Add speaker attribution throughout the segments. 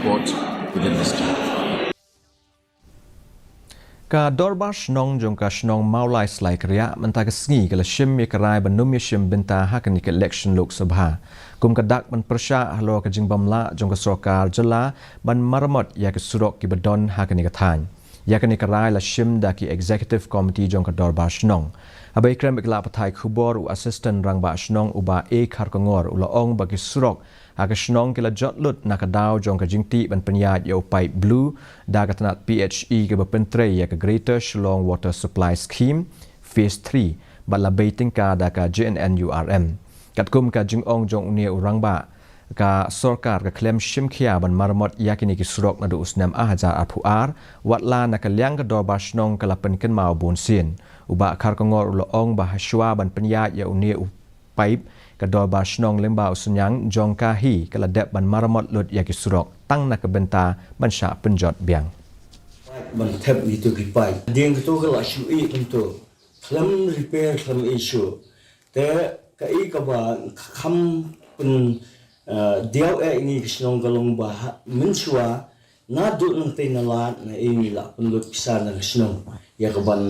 Speaker 1: support within this team.
Speaker 2: Ka Dorbar Shnong jong ka Shnong Mawlai Syllai Riah mentaka sengi kala Iashim karai banum Iashim Bynta hakan ke election Lok Sabha. Kum kadak ban persya Halor ka jing bamla jong ka srokar jela ban marmot ya ke surok ki badon hakan ke than. Ya kan karai la Iashim da ki executive committee jong ka Dorbar Shnong. Abai krem ikla patai khubor u assistant rangba Shnong uba khar kongor ulaong bagi surok haka Shnong kila jotlut nakadaw jong ka jingti ban penyat ya upai blue da ka tanat PHE ke bepentre ya ka Greater Shillong Water Supply Scheme Phase 3 bala baiting ka da ka JNNURM katkum ka jingong jong unia urangba ka sorkar ka klem shimkhia ban marmot yakini ki surok na du usnam ahajar arpuar watla na ka liang ka Dorbar Shnong kala penken mau bonsin uba khar kongor uloong bahaswa ban penyat ya unia upai ka Dorbar Shnong lemba usunyang jong kahi kala dep ban maramot lut yaki surok tang na ka Bynta ban sya penjot biang
Speaker 3: ban thep itu ki pai ding tu kala shu e tu klam repair klam issue te ka e ka ba kham pun diaw e ni Shnong galong ba min chua na du nang te na la na e ni la pun lut pisa na Shnong ya ka ban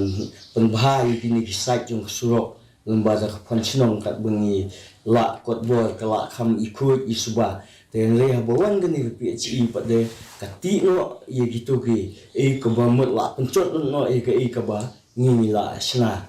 Speaker 3: pun bhai ki ni ki site jong surok lemba da pon Shnong kat bungi la kot boy kala kham ikut isuba ten le habawan gani PHE pada kati no ye gitu ki e ka ba mut la pencot no e ka ba ni la sna